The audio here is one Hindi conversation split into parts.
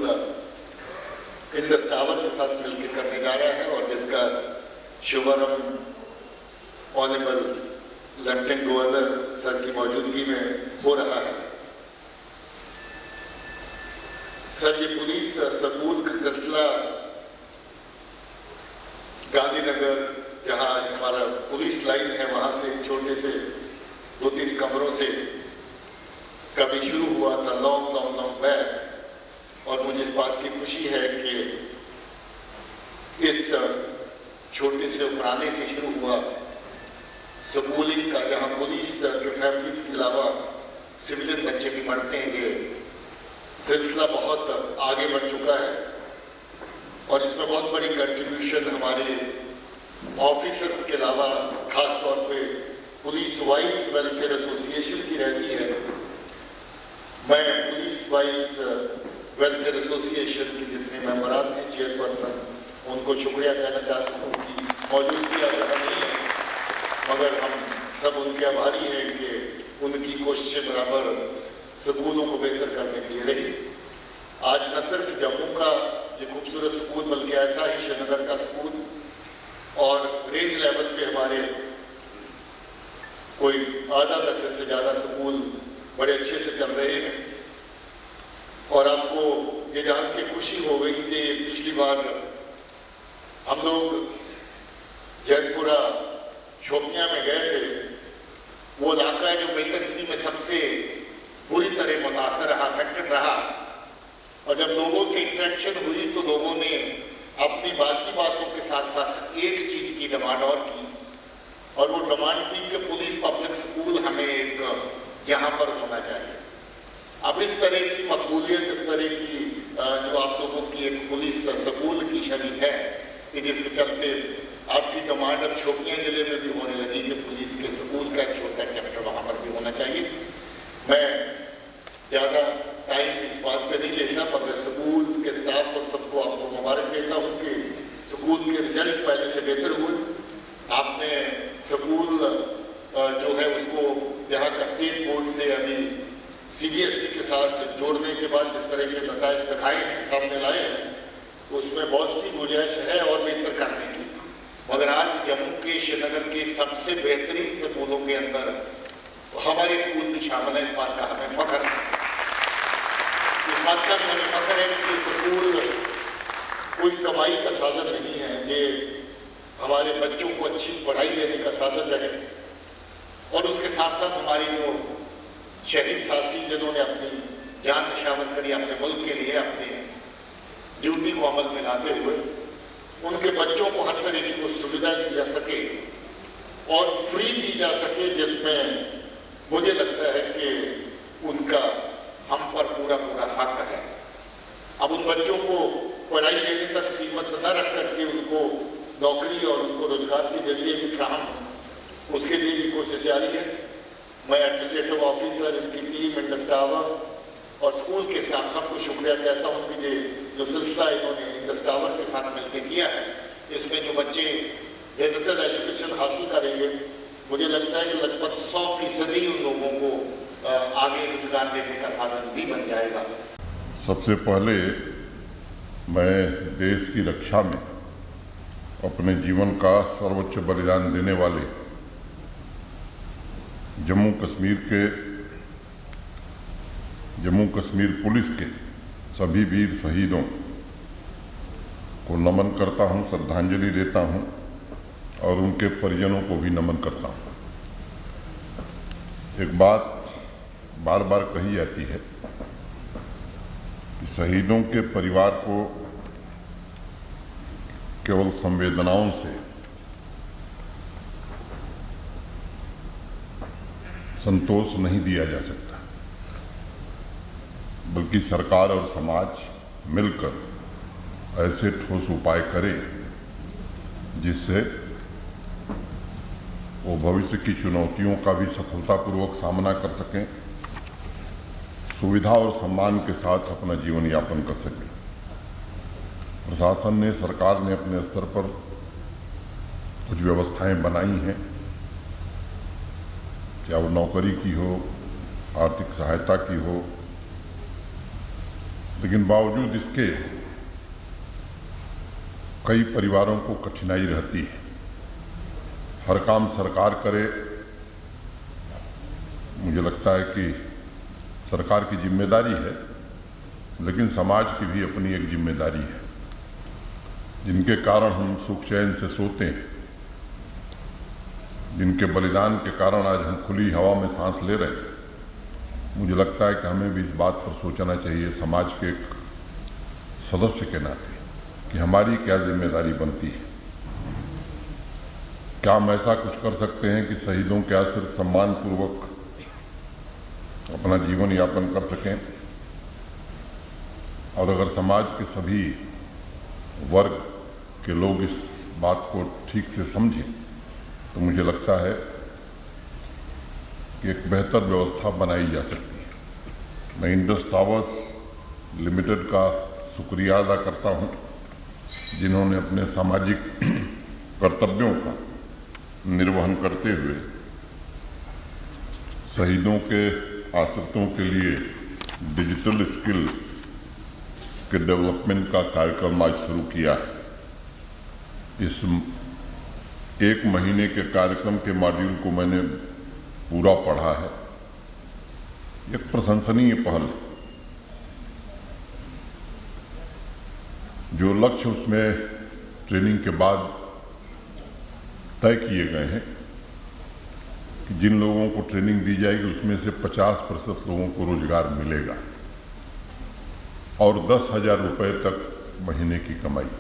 इंडस टावर के साथ मिलकर करने जा रहा है और जिसका शुभारंभ ऑनरेबल लेफ्टिनेंट गवर्नर सर की मौजूदगी में हो रहा है। सर, ये पुलिस स्कूल का सिलसिला गांधीनगर, जहां आज हमारा पुलिस लाइन है, वहां से एक छोटे से 2-3 कमरों से कभी शुरू हुआ था लॉन्ग बैक। और मुझे इस बात की खुशी है कि इस छोटे से उपराने से शुरू हुआ स्कूलिंग का, जहां पुलिस के फैमिलीज के अलावा सिविलियन बच्चे भी पढ़ते हैं, ये सिलसिला बहुत आगे बढ़ चुका है। और इसमें बहुत बड़ी कंट्रीब्यूशन हमारे ऑफिसर्स के अलावा खास तौर पे पुलिस वाइफ्स वेलफेयर एसोसिएशन की रहती है। मैं पुलिस वाइफ्स वेलफेयर एसोसिएशन के जितने मेंबरान हैं, चेयरपर्सन, उनको शुक्रिया कहना चाहता हूँ कि मौजूदगी आज यहाँ नहीं है, मगर हम सब उनके आभारी हैं कि उनकी कोशिशें बराबर स्कूलों को बेहतर करने के लिए रही। आज न सिर्फ जम्मू का ये खूबसूरत स्कूल, बल्कि ऐसा ही श्रीनगर का स्कूल और रेंज लेवल पे हमारे कोई आधा दर्जन से ज़्यादा स्कूल बड़े अच्छे से चल रहे हैं। और आपको ये जान के खुशी हो गई कि पिछली बार हम लोग जैनपुरा शोपियां में गए थे। वो इलाका है जो मिल्टन सी में सबसे बुरी तरह मुतासर रहा, अफेक्टेड रहा। और जब लोगों से इंटरेक्शन हुई तो लोगों ने अपनी बाकी बातों के साथ साथ एक चीज़ की डिमांड और की, और वो डिमांड थी कि पुलिस पब्लिक स्कूल हमें एक जहाँ पर होना चाहिए। अब इस तरह की मकबूलियत, इस तरह की जो आप लोगों की एक पुलिस स्कूल की छवि है कि जिसके चलते आपकी डिमांड अब शोपियां जिले में भी होने लगी कि पुलिस के स्कूल का एक छोटा चैप्टर वहाँ पर भी होना चाहिए। मैं ज़्यादा टाइम इस बात पे नहीं लेता, मगर स्कूल के स्टाफ और सबको आपको मुबारक देता हूँ कि स्कूल के रिजल्ट पहले से बेहतर हुए। आपने स्कूल जो है उसको जहाँ का स्टेट बोर्ड से अभी CBSE के साथ जोड़ने के बाद जिस तरह के नतीजे दिखाए हैं, सामने लाए हैं, उसमें बहुत सी गुंजाइश है और बेहतर करने की। मगर आज जम्मू के श्रीनगर के सबसे बेहतरीन स्कूलों के अंदर हमारे स्कूल भी शामिल है। इस बात का हमें फख्र है। इस बात का हमें फख्र है कि स्कूल कोई कमाई का साधन नहीं है, ये हमारे बच्चों को अच्छी पढ़ाई देने का साधन रहे। और उसके साथ साथ हमारी जो शहीद साथी जिन्होंने अपनी जान निशावर करी अपने मुल्क के लिए, अपने ड्यूटी को अमल में लाते हुए, उनके बच्चों को हर तरह की वो सुविधा दी जा सके और फ्री दी जा सके, जिसमें मुझे लगता है कि उनका हम पर पूरा हक है। अब उन बच्चों को पढ़ाई देने तक सीमित न रख करके उनको नौकरी और उनको रोजगार के जरिए भी फ्राहम हो, उसके लिए भी कोशिश जारी है। मैं एडमिनिस्ट्रेटिव ऑफिसर, इनकी टीम, इंडस टावर और स्कूल के स्टाफ सबको शुक्रिया कहता हूँ कि ये जो सिलसिला इन्होंने इंडस टावर के साथ मिलकर किया है, इसमें जो बच्चे डिजिटल एजुकेशन हासिल करेंगे, मुझे लगता है कि लगभग 100% उन लोगों को आगे रोजगार देने का साधन भी बन जाएगा। सबसे पहले मैं देश की रक्षा में अपने जीवन का सर्वोच्च बलिदान देने वाले जम्मू कश्मीर पुलिस के सभी वीर शहीदों को नमन करता हूं, श्रद्धांजलि देता हूं और उनके परिजनों को भी नमन करता हूं। एक बात बार बार कही जाती है कि शहीदों के परिवार को केवल संवेदनाओं से संतोष नहीं दिया जा सकता, बल्कि सरकार और समाज मिलकर ऐसे ठोस उपाय करे जिससे वो भविष्य की चुनौतियों का भी सफलतापूर्वक सामना कर सकें, सुविधा और सम्मान के साथ अपना जीवन यापन कर सकें। प्रशासन ने, सरकार ने अपने स्तर पर कुछ व्यवस्थाएं बनाई हैं, क्या वो नौकरी की हो, आर्थिक सहायता की हो लेकिन बावजूद इसके कई परिवारों को कठिनाई रहती है। हर काम सरकार करे, मुझे लगता है कि सरकार की जिम्मेदारी है, लेकिन समाज की भी अपनी एक जिम्मेदारी है, जिनके कारण हम सुख चैन से सोते हैं, जिनके बलिदान के कारण आज हम खुली हवा में सांस ले रहे हैं। मुझे लगता है कि हमें भी इस बात पर सोचना चाहिए समाज के एक सदस्य के नाते कि हमारी क्या जिम्मेदारी बनती है। क्या हम ऐसा कुछ कर सकते हैं कि शहीदों के आश्रित सम्मानपूर्वक अपना जीवन यापन कर सकें, और अगर समाज के सभी वर्ग के लोग इस बात को ठीक से समझें तो मुझे लगता है कि एक बेहतर व्यवस्था बनाई जा सकती है। मैं इंडस टावर्स लिमिटेड का शुक्रिया अदा करता हूं, जिन्होंने अपने सामाजिक कर्तव्यों का निर्वहन करते हुए शहीदों के आश्रितों के लिए डिजिटल स्किल के डेवलपमेंट का कार्यक्रम आज शुरू किया है। इस 1 महीने के कार्यक्रम के मॉड्यूल को मैंने पूरा पढ़ा है। एक प्रशंसनीय पहल है। जो लक्ष्य उसमें ट्रेनिंग के बाद तय किए गए हैं कि जिन लोगों को ट्रेनिंग दी जाएगी उसमें से 50% लोगों को रोजगार मिलेगा और 10,000 रुपये तक महीने की कमाई।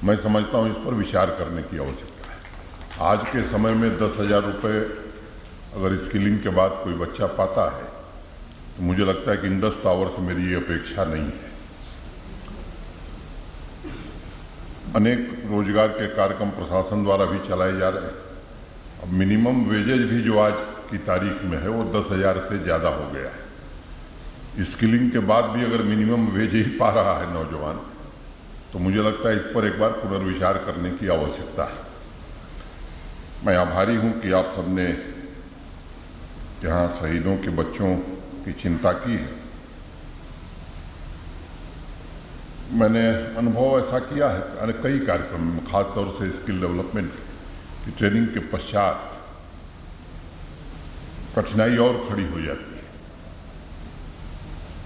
मैं समझता हूँ इस पर विचार करने की आवश्यकता है। आज के समय में 10,000 रुपये अगर स्किलिंग के बाद कोई बच्चा पाता है तो मुझे लगता है कि इंडस टावर से मेरी ये अपेक्षा नहीं है। अनेक रोजगार के कार्यक्रम प्रशासन द्वारा भी चलाए जा रहे हैं। अब मिनिमम वेजेज भी जो आज की तारीख में है वो 10,000 से ज़्यादा हो गया है। स्किलिंग के बाद भी अगर मिनिमम वेज ही पा रहा है नौजवान, तो मुझे लगता है इस पर एक बार पुनर्विचार करने की आवश्यकता है। मैं आभारी हूं कि आप सबने यहाँ शहीदों के बच्चों की चिंता की है। मैंने अनुभव ऐसा किया है कई कार्यक्रम में, खासतौर से स्किल डेवलपमेंट की ट्रेनिंग के पश्चात कठिनाई और खड़ी हो जाती है।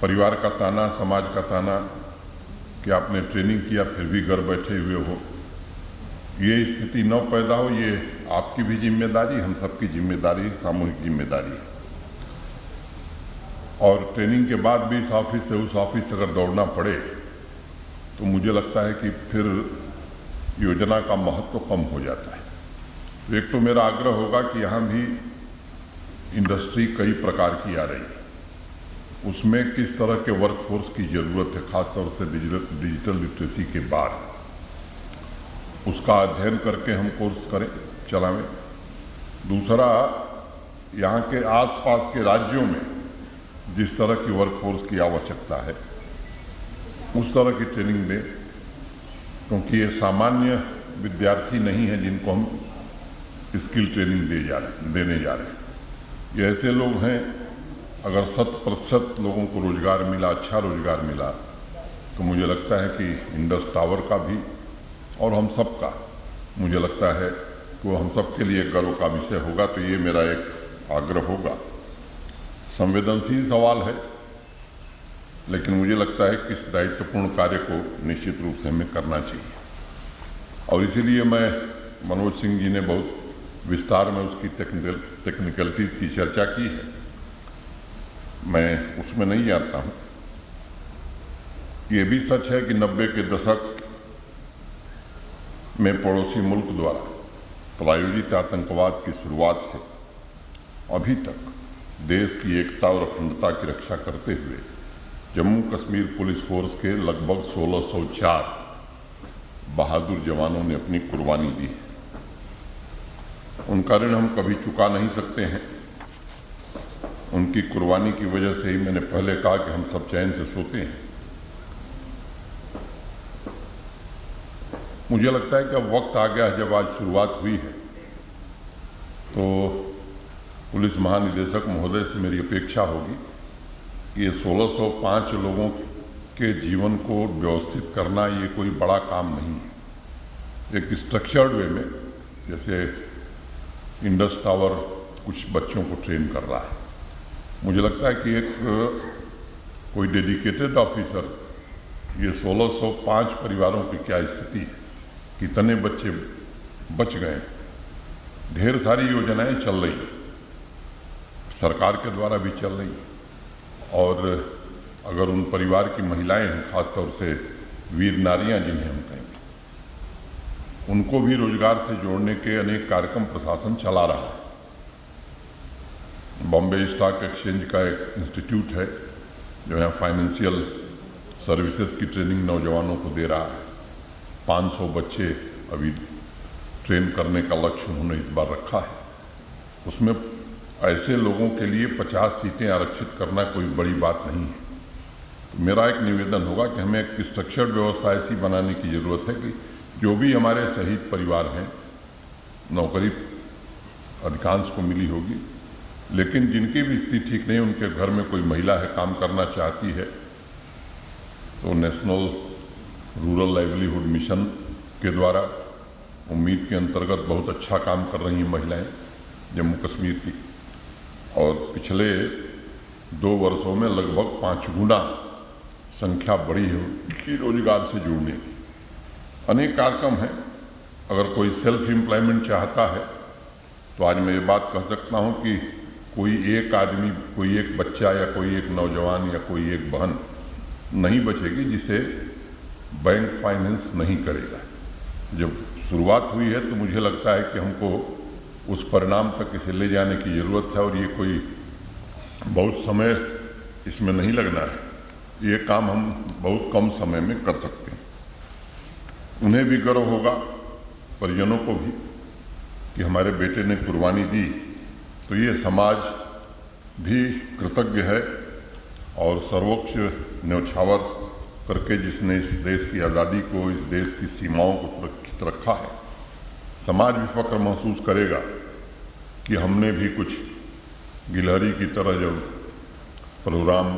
परिवार का ताना, समाज का ताना कि आपने ट्रेनिंग किया फिर भी घर बैठे हुए हो। ये स्थिति न पैदा हो, ये आपकी भी जिम्मेदारी, हम सबकी जिम्मेदारी, सामूहिक जिम्मेदारी है। और ट्रेनिंग के बाद भी इस ऑफिस से उस ऑफिस से अगर दौड़ना पड़े तो मुझे लगता है कि फिर योजना का महत्व कम हो जाता है। तो एक तो मेरा आग्रह होगा कि यहाँ भी इंडस्ट्री कई प्रकार की आ रही है, उसमें किस तरह के वर्कफोर्स की ज़रूरत है, खासतौर से डिजिटल लिटरेसी के बाद, उसका अध्ययन करके हम कोर्स करें, चलावें। दूसरा, यहाँ के आसपास के राज्यों में जिस तरह की वर्कफोर्स की आवश्यकता है उस तरह की ट्रेनिंग दें, क्योंकि ये सामान्य विद्यार्थी नहीं है जिनको हम स्किल ट्रेनिंग देने जा रहे हैं। ये ऐसे लोग हैं, अगर 100% लोगों को रोजगार मिला, अच्छा रोजगार मिला, तो मुझे लगता है कि इंडस टावर का भी और हम सब का, मुझे लगता है कि वो हम सब के लिए गर्व का विषय होगा। तो ये मेरा एक आग्रह होगा। संवेदनशील सवाल है, लेकिन मुझे लगता है कि इस दायित्वपूर्ण कार्य को निश्चित रूप से हमें करना चाहिए। और इसीलिए मैं, मनोज सिंह जी ने बहुत विस्तार में उसकी टेक्निकलिटीज की चर्चा की है, मैं उसमें नहीं आता हूँ। ये भी सच है कि 90 के दशक में पड़ोसी मुल्क द्वारा प्रायोजित आतंकवाद की शुरुआत से अभी तक देश की एकता और अखंडता की रक्षा करते हुए जम्मू कश्मीर पुलिस फोर्स के लगभग 1604 बहादुर जवानों ने अपनी कुर्बानी दी है। उनका ऋण हम कभी चुका नहीं सकते हैं। उनकी कुर्बानी की वजह से ही मैंने पहले कहा कि हम सब चैन से सोते हैं। मुझे लगता है कि अब वक्त आ गया है, जब आज शुरुआत हुई है, तो पुलिस महानिदेशक महोदय से मेरी अपेक्षा होगी कि ये 1605 लोगों के जीवन को व्यवस्थित करना ये कोई बड़ा काम नहीं है। एक स्ट्रक्चर्ड वे में, जैसे इंडस टावर कुछ बच्चों को ट्रेन कर रहा है, मुझे लगता है कि एक कोई डेडिकेटेड ऑफिसर, ये 1605 परिवारों की क्या स्थिति है, कितने बच्चे बच गए, ढेर सारी योजनाएं चल रही हैं, सरकार के द्वारा भी चल रही हैं, और अगर उन परिवार की महिलाएं हैं, खासतौर से वीर नारियां जिन्हें हम कहेंगे, उनको भी रोजगार से जोड़ने के अनेक कार्यक्रम प्रशासन चला रहा है। बॉम्बे स्टॉक एक्सचेंज का एक इंस्टीट्यूट है जो यहाँ फाइनेंशियल सर्विसेज की ट्रेनिंग नौजवानों को दे रहा है। 500 बच्चे अभी ट्रेन करने का लक्ष्य उन्होंने इस बार रखा है। उसमें ऐसे लोगों के लिए 50 सीटें आरक्षित करना कोई बड़ी बात नहीं है। तो मेरा एक निवेदन होगा कि हमें एक स्ट्रक्चर्ड व्यवस्था ऐसी बनाने की ज़रूरत है कि जो भी हमारे शहीद परिवार हैं, नौकरी अधिकांश को मिली होगी, लेकिन जिनकी भी स्थिति ठीक नहीं, उनके घर में कोई महिला है, काम करना चाहती है, तो नेशनल रूरल लाइवलीहुड मिशन के द्वारा उम्मीद के अंतर्गत बहुत अच्छा काम कर रही हैं महिलाएं जम्मू कश्मीर की, और पिछले 2 वर्षों में लगभग 5 गुना संख्या बढ़ी है कि रोजगार से जुड़ने की। अनेक कार्यक्रम हैं। अगर कोई सेल्फ एम्प्लॉयमेंट चाहता है तो आज मैं ये बात कह सकता हूँ कि कोई एक आदमी, कोई एक बच्चा या कोई एक नौजवान या कोई एक बहन नहीं बचेगी जिसे बैंक फाइनेंस नहीं करेगा। जब शुरुआत हुई है तो मुझे लगता है कि हमको उस परिणाम तक इसे ले जाने की ज़रूरत है, और ये कोई बहुत समय इसमें नहीं लगना है। ये काम हम बहुत कम समय में कर सकते हैं। उन्हें भी गर्व होगा, परिजनों को भी, कि हमारे बेटे ने कुर्बानी दी, तो ये समाज भी कृतज्ञ है। और सर्वोच्च न्यौछावर करके जिसने इस देश की आज़ादी को, इस देश की सीमाओं को सुरक्षित रखा है, समाज भी फख्र महसूस करेगा कि हमने भी कुछ गिलहरी की तरह जब प्रोग्राम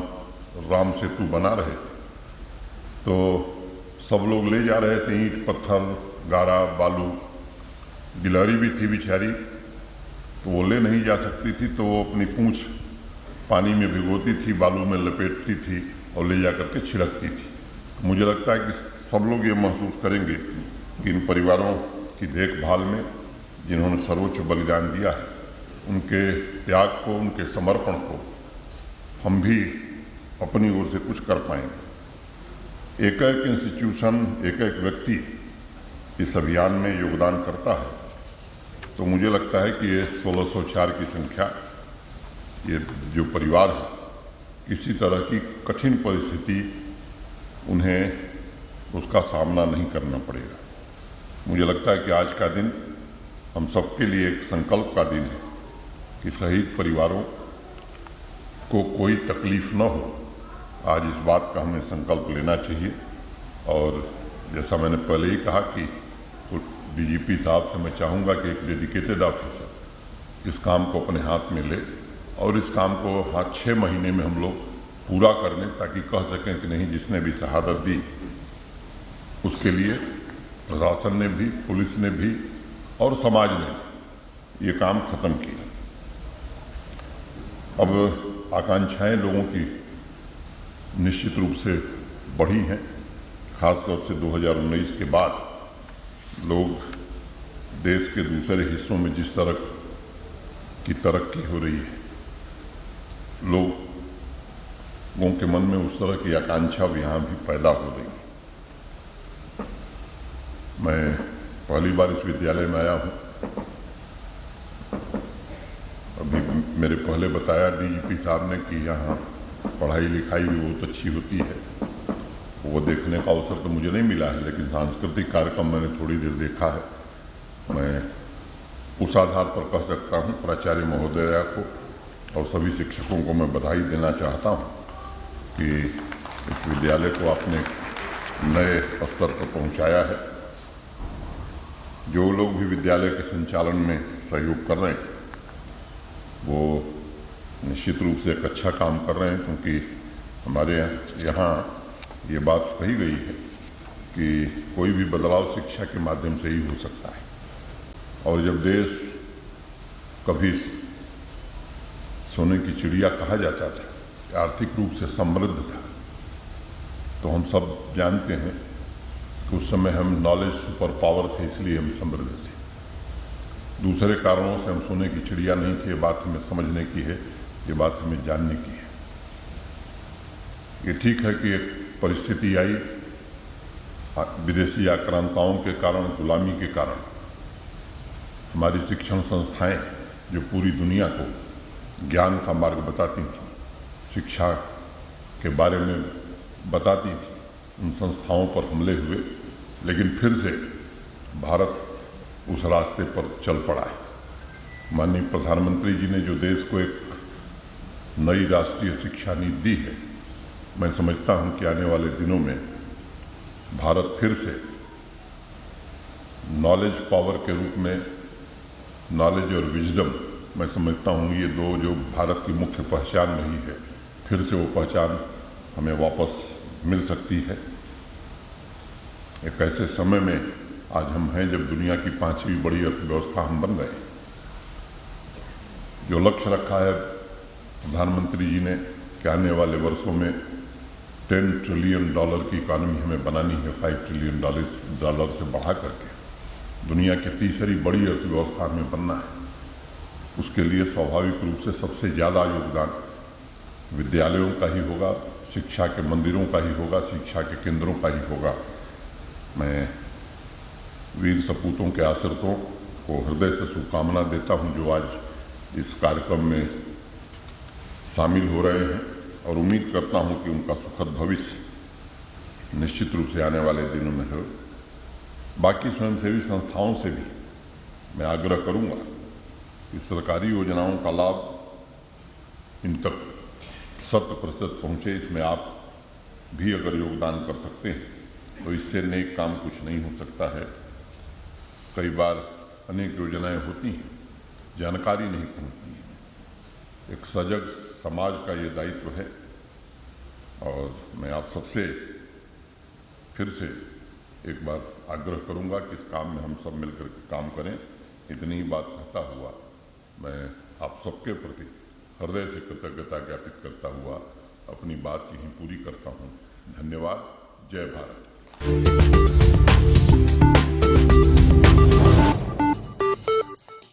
राम सेतु बना रहे थे तो सब लोग ले जा रहे थे ईंट पत्थर गारा बालू, गिलहरी भी थी बेचारी, तो वो ले नहीं जा सकती थी, तो वो अपनी पूंछ पानी में भिगोती थी, बालू में लपेटती थी और ले जा करके छिड़कती थी। मुझे लगता है कि सब लोग ये महसूस करेंगे कि इन परिवारों की देखभाल में जिन्होंने सर्वोच्च बलिदान दिया है, उनके त्याग को, उनके समर्पण को हम भी अपनी ओर से कुछ कर पाएंगे। एक एक इंस्टीट्यूशन, एक एक व्यक्ति इस अभियान में योगदान करता है, तो मुझे लगता है कि ये 1604 की संख्या, ये जो परिवार है, किसी तरह की कठिन परिस्थिति उन्हें उसका सामना नहीं करना पड़ेगा। मुझे लगता है कि आज का दिन हम सबके लिए एक संकल्प का दिन है कि शहीद परिवारों को कोई तकलीफ न हो। आज इस बात का हमें संकल्प लेना चाहिए। और जैसा मैंने पहले ही कहा कि डीजीपी साहब से मैं चाहूँगा कि एक डेडिकेटेड ऑफिसर इस काम को अपने हाथ में ले और इस काम को 6 महीने में हम लोग पूरा कर दें, ताकि कह सकें कि नहीं, जिसने भी शहादत दी उसके लिए प्रशासन ने भी, पुलिस ने भी और समाज ने ये काम खत्म किया। अब आकांक्षाएं लोगों की निश्चित रूप से बढ़ी हैं, खासतौर से 2019 के बाद लोग देश के दूसरे हिस्सों में जिस तरह की तरक्की हो रही है, लोगों के मन में उस तरह की आकांक्षा भी यहाँ भी पैदा हो रही है। मैं पहली बार इस विद्यालय में आया हूँ। अभी मेरे पहले बताया डीजीपी साहब ने कि यहाँ पढ़ाई लिखाई भी बहुत अच्छी होती है। वो देखने का अवसर तो मुझे नहीं मिला है, लेकिन सांस्कृतिक कार्यक्रम मैंने थोड़ी देर देखा है। मैं उस आधार पर कह सकता हूँ प्राचार्य महोदया को और सभी शिक्षकों को मैं बधाई देना चाहता हूँ कि इस विद्यालय को आपने नए स्तर पर पहुँचाया है। जो लोग भी विद्यालय के संचालन में सहयोग कर रहे हैं वो निश्चित रूप से एक अच्छा काम कर रहे हैं, क्योंकि हमारे यहाँ ये बात कही गई है कि कोई भी बदलाव शिक्षा के माध्यम से ही हो सकता है। और जब देश कभी सोने की चिड़िया कहा जाता था, आर्थिक रूप से समृद्ध था, तो हम सब जानते हैं कि उस समय हम नॉलेज सुपर पावर थे, इसलिए हम समृद्ध थे। दूसरे कारणों से हम सोने की चिड़िया नहीं थे। ये बात हमें समझने की है, ये बात हमें जानने की है। ये ठीक है कि एक परिस्थिति आई विदेशी आक्रांताओं के कारण, गुलामी के कारण, हमारी शिक्षण संस्थाएं जो पूरी दुनिया को ज्ञान का मार्ग बताती थी, शिक्षा के बारे में बताती थी, उन संस्थाओं पर हमले हुए। लेकिन फिर से भारत उस रास्ते पर चल पड़ा है। माननीय प्रधानमंत्री जी ने जो देश को एक नई राष्ट्रीय शिक्षा नीति दी है, मैं समझता हूं कि आने वाले दिनों में भारत फिर से नॉलेज पावर के रूप में, नॉलेज और विजडम, मैं समझता हूँ ये दो जो भारत की मुख्य पहचान रही है, फिर से वो पहचान हमें वापस मिल सकती है। एक ऐसे समय में आज हम हैं जब दुनिया की 5वीं बड़ी अर्थव्यवस्था हम बन गए। जो लक्ष्य रखा है प्रधानमंत्री जी ने कि आने वाले वर्षों में $10 ट्रिलियन की इकॉनमी हमें बनानी है, $5 ट्रिलियन से बढ़ा करके दुनिया की तीसरी बड़ी अर्थव्यवस्था हमें बनना है। उसके लिए स्वाभाविक रूप से सबसे ज़्यादा योगदान विद्यालयों का ही होगा, शिक्षा के मंदिरों का ही होगा, शिक्षा के केंद्रों का ही होगा। मैं वीर सपूतों के आश्रितों को हृदय से शुभकामना देता हूं जो आज इस कार्यक्रम में शामिल हो रहे हैं, और उम्मीद करता हूं कि उनका सुखद भविष्य निश्चित रूप से आने वाले दिनों में हो। बाकी स्वयंसेवी संस्थाओं से भी मैं आग्रह करूंगा कि सरकारी योजनाओं का लाभ इन तक 100% पहुँचे। इसमें आप भी अगर योगदान कर सकते हैं तो इससे नेक काम कुछ नहीं हो सकता है। कई बार अनेक योजनाएं होती हैं, जानकारी नहीं पहुँचती है। एक सजग समाज का ये दायित्व है, और मैं आप सबसे फिर से एक बार आग्रह करूंगा कि इस काम में हम सब मिलकर काम करें। इतनी ही बात कहता हुआ मैं आप सबके प्रति हृदय से कृतज्ञता ज्ञापित करता हुआ अपनी बात यहीं पूरी करता हूं। धन्यवाद। जय भारत।